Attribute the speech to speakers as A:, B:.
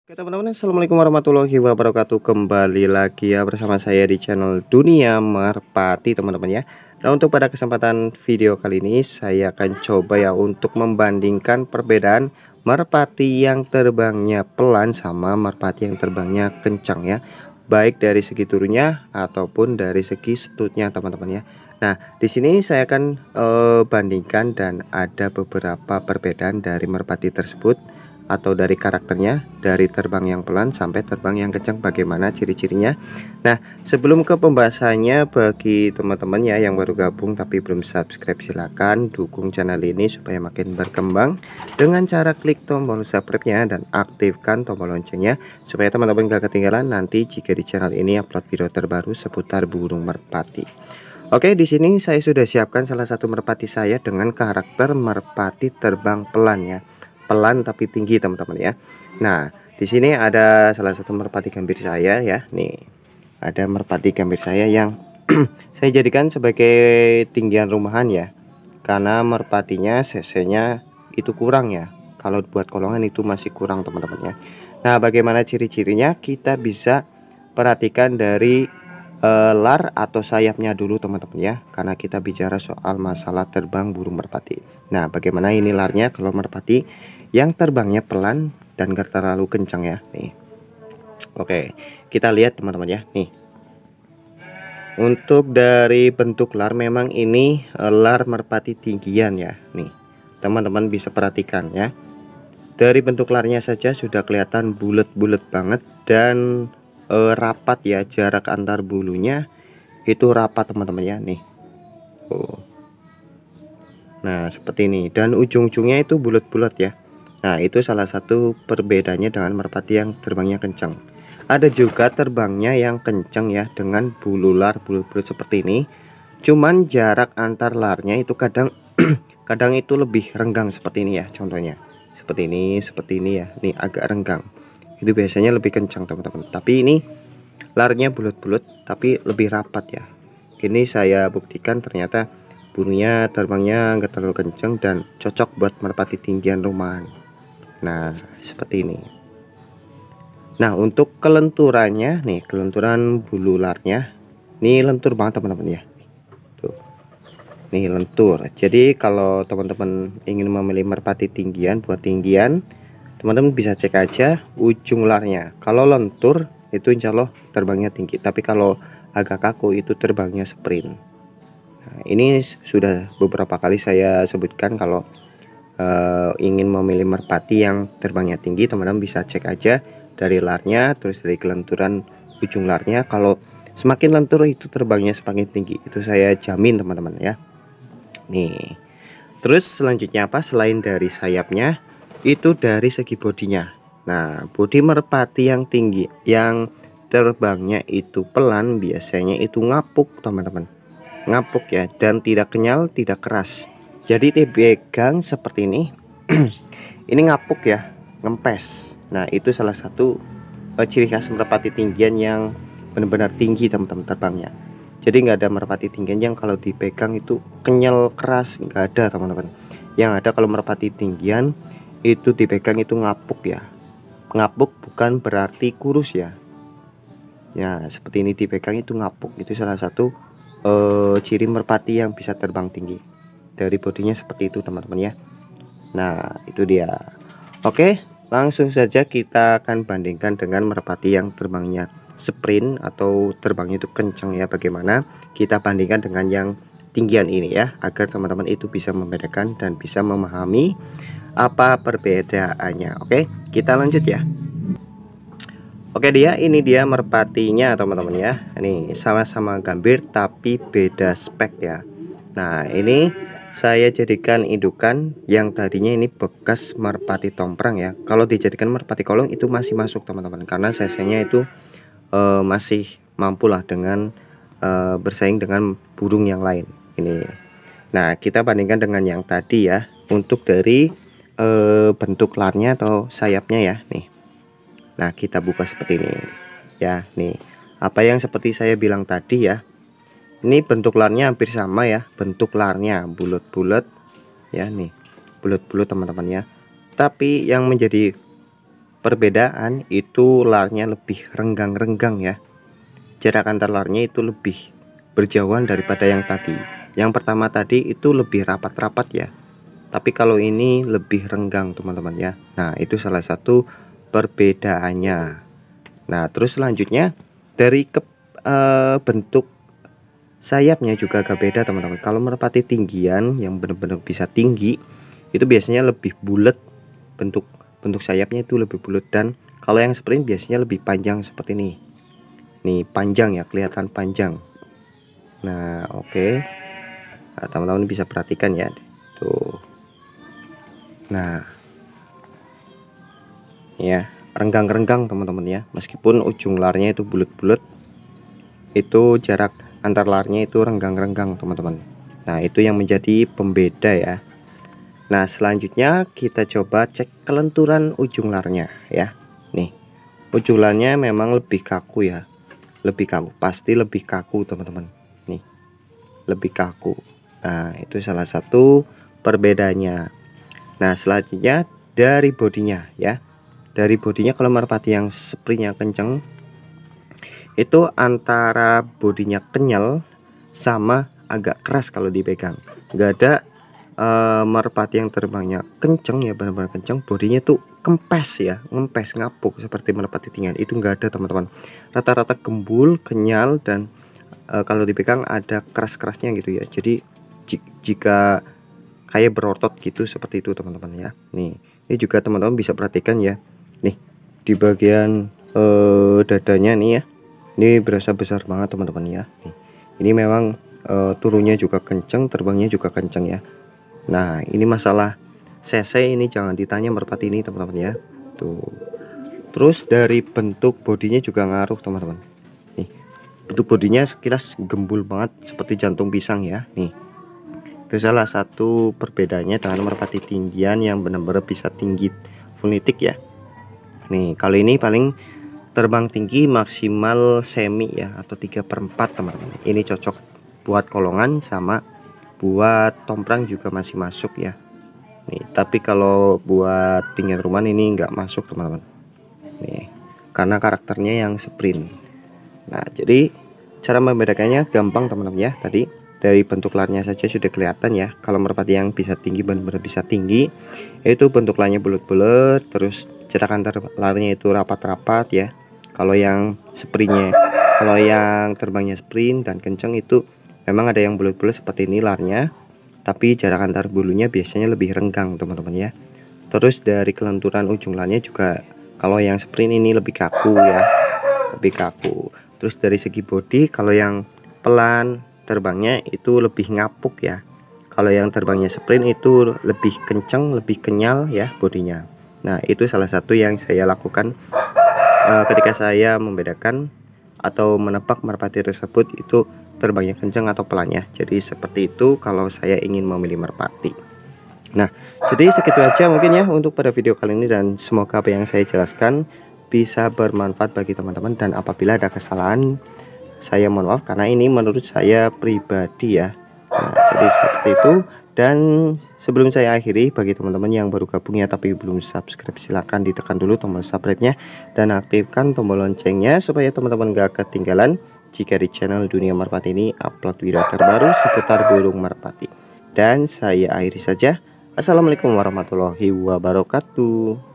A: Oke teman-teman, assalamualaikum warahmatullahi wabarakatuh. Kembali lagi ya bersama saya di channel Dunia Merpati teman-teman ya. Nah, untuk pada kesempatan video kali ini saya akan coba ya untuk membandingkan perbedaan merpati yang terbangnya pelan sama merpati yang terbangnya kencang ya, baik dari segi turunnya ataupun dari segi stutnya teman-teman ya. Nah, di sini saya akan bandingkan dan ada beberapa perbedaan dari merpati tersebut atau dari karakternya, dari terbang yang pelan sampai terbang yang kencang, bagaimana ciri-cirinya. Nah, sebelum ke pembahasannya, bagi teman-teman ya yang baru gabung tapi belum subscribe, silahkan dukung channel ini supaya makin berkembang dengan cara klik tombol subscribe-nya dan aktifkan tombol loncengnya supaya teman-teman gak ketinggalan nanti jika di channel ini upload video terbaru seputar burung merpati. Oke, di sini saya sudah siapkan salah satu merpati saya dengan karakter merpati terbang pelan ya, pelan tapi tinggi teman-teman ya. Nah, di sini ada salah satu merpati gambir saya ya. Nih, ada merpati gambir saya yang saya jadikan sebagai tinggian rumahan ya, karena merpatinya cc-nya itu kurang ya. Kalau buat kolongan itu masih kurang teman-teman ya. Nah, bagaimana ciri-cirinya? Kita bisa perhatikan dari lar atau sayapnya dulu teman-teman ya, karena kita bicara soal masalah terbang burung merpati. Nah, bagaimana ini larnya kalau merpati yang terbangnya pelan dan gak terlalu kencang ya nih. Oke, kita lihat teman-teman ya nih. Untuk dari bentuk lar, memang ini lar merpati tinggian ya nih, teman-teman bisa perhatikan ya. Dari bentuk larnya saja sudah kelihatan bulat-bulat banget dan rapat ya, jarak antar bulunya itu rapat teman-teman ya nih. Nah, seperti ini, dan ujung-ujungnya itu bulat-bulat ya. Nah, itu salah satu perbedaannya dengan merpati yang terbangnya kencang. Ada juga terbangnya yang kencang ya, dengan bulu lar bulat-bulat seperti ini. Cuman jarak antar larnya itu kadang kadang itu lebih renggang seperti ini ya, contohnya. Seperti ini ya. Nih agak renggang. Itu biasanya lebih kencang teman-teman. Tapi ini larnya bulat-bulat tapi lebih rapat ya. Ini saya buktikan ternyata burungnya terbangnya nggak terlalu kencang dan cocok buat merpati tinggian rumahan. Nah, seperti ini. Nah, untuk kelenturannya nih, kelenturan bulu larnya ini lentur banget teman-teman ya. Tuh. Nih lentur. Jadi kalau teman-teman ingin memilih merpati tinggian buat tinggian, teman-teman bisa cek aja ujung larnya. Kalau lentur itu insya Allah terbangnya tinggi, tapi kalau agak kaku itu terbangnya sprint. Nah, ini sudah beberapa kali saya sebutkan kalau ingin memilih merpati yang terbangnya tinggi, teman-teman bisa cek aja dari larnya, terus dari kelenturan ujung larnya. Kalau semakin lentur itu terbangnya semakin tinggi, itu saya jamin teman-teman ya. Nih, terus selanjutnya apa, selain dari sayapnya itu dari segi bodinya. Nah, bodi merpati yang tinggi yang terbangnya itu pelan biasanya itu ngapuk teman-teman, ngapuk ya, dan tidak kenyal tidak keras. Jadi dipegang seperti ini ini ngapuk ya, ngempes. Nah, itu salah satu ciri khas merpati tinggian yang benar-benar tinggi teman-teman terbangnya. Jadi nggak ada merpati tinggian yang kalau dipegang itu kenyal keras, nggak ada teman-teman. Yang ada kalau merpati tinggian itu dipegang itu ngapuk ya. Ngapuk bukan berarti kurus ya. Ya, seperti ini dipegang itu ngapuk. Itu salah satu ciri merpati yang bisa terbang tinggi. Dari bodinya seperti itu teman-teman ya. Nah, itu dia. Oke, langsung saja kita akan bandingkan dengan merpati yang terbangnya sprint atau terbangnya itu kencang ya. Bagaimana kita bandingkan dengan yang tinggian ini ya, agar teman-teman itu bisa membedakan dan bisa memahami apa perbedaannya. Oke, kita lanjut ya. Oke, ini dia merpatinya teman-teman ya. Ini sama-sama gambir tapi beda spek ya. Nah, ini saya jadikan indukan, yang tadinya ini bekas merpati tomprang ya. Kalau dijadikan merpati kolong itu masih masuk teman-teman, karena cc-nya itu masih mampu lah dengan bersaing dengan burung yang lain ini. Nah, kita bandingkan dengan yang tadi ya. Untuk dari bentuk larnya atau sayapnya ya nih. Nah, kita buka seperti ini ya. Nih, apa yang seperti saya bilang tadi ya, ini bentuk larnya hampir sama ya, bentuk larnya bulat-bulat ya nih, bulat-bulat teman-teman ya. Tapi yang menjadi perbedaan itu larnya lebih renggang-renggang ya. Jarak antar larnya itu lebih berjauhan daripada yang tadi. Yang pertama tadi itu lebih rapat-rapat ya. Tapi kalau ini lebih renggang teman-teman ya. Nah, itu salah satu perbedaannya. Nah, terus selanjutnya dari bentuk sayapnya juga agak beda teman-teman. Kalau merpati tinggian yang benar-benar bisa tinggi itu biasanya lebih bulat, bentuk sayapnya itu lebih bulat. Dan kalau yang sprint biasanya lebih panjang seperti ini. Nih panjang ya, kelihatan panjang. Nah oke. Nah, teman-teman bisa perhatikan ya tuh. Nah ya, renggang-renggang teman-teman ya. Meskipun ujung larnya itu bulat-bulat, itu jarak antar larnya itu renggang-renggang teman-teman. Nah itu yang menjadi pembeda ya. Nah selanjutnya kita coba cek kelenturan ujung larnya ya. Nih ujung larnya memang lebih kaku ya, lebih kaku, pasti lebih kaku teman-teman. Nih lebih kaku. Nah itu salah satu perbedaannya. Nah selanjutnya dari bodinya ya. Dari bodinya kalau merpati yang sprintnya kenceng itu antara bodinya kenyal sama agak keras kalau dipegang. Nggak ada merpati yang terbangnya kenceng ya, benar-benar kenceng, bodinya tuh kempes ya, ngempes, ngapuk seperti merpati tinggal. Itu nggak ada teman-teman. Rata-rata gembul, kenyal, dan kalau dipegang ada keras-kerasnya gitu ya. Jadi jika kayak berotot gitu, seperti itu teman-teman ya. Nih ini juga teman-teman bisa perhatikan ya. Nih di bagian dadanya nih ya, ini berasa besar banget teman-teman ya. Nih, ini memang turunnya juga kenceng, terbangnya juga kenceng ya. Nah ini masalah cc ini jangan ditanya merpati ini teman-teman ya. Tuh. Terus dari bentuk bodinya juga ngaruh teman-teman. Nih bentuk bodinya sekilas gembul banget seperti jantung pisang ya. Nih itu salah satu perbedaannya dengan merpati tinggian yang benar-benar bisa tinggi funitik ya. Nih kalau ini paling terbang tinggi maksimal semi ya, atau 3/4 teman-teman. Ini cocok buat kolongan sama buat tomprang juga masih masuk ya. Nih tapi kalau buat pinggir rumah ini nggak masuk teman-teman. Nih karena karakternya yang sprint. Nah jadi cara membedakannya gampang teman-teman ya. Tadi dari bentuk larnya saja sudah kelihatan ya. Kalau merpati yang bisa tinggi, benar-benar bisa tinggi, itu bentuk larnya bulat-bulat, terus jarak antar larnya itu rapat-rapat ya. Kalau yang sprintnya, kalau yang terbangnya sprint dan kenceng itu memang ada yang bulat-bulat seperti ini larnya, tapi jarak antar bulunya biasanya lebih renggang teman-teman ya. Terus dari kelenturan ujung larnya juga kalau yang sprint ini lebih kaku ya, lebih kaku. Terus dari segi bodi, kalau yang pelan terbangnya itu lebih ngapuk ya. Kalau yang terbangnya sprint itu lebih kenceng, lebih kenyal ya bodinya. Nah itu salah satu yang saya lakukan ketika saya membedakan atau menebak merpati tersebut itu terbangnya kencang atau pelan ya. Jadi seperti itu kalau saya ingin memilih merpati. Nah jadi segitu aja mungkin ya untuk pada video kali ini, dan semoga apa yang saya jelaskan bisa bermanfaat bagi teman-teman. Dan apabila ada kesalahan, saya mohon maaf karena ini menurut saya pribadi ya. Nah jadi seperti itu. Dan sebelum saya akhiri, bagi teman-teman yang baru gabung ya tapi belum subscribe, silahkan ditekan dulu tombol subscribe-nya dan aktifkan tombol loncengnya supaya teman-teman gak ketinggalan jika di channel Dunia Merpati ini upload video terbaru seputar burung merpati. Dan saya akhiri saja. Assalamualaikum warahmatullahi wabarakatuh.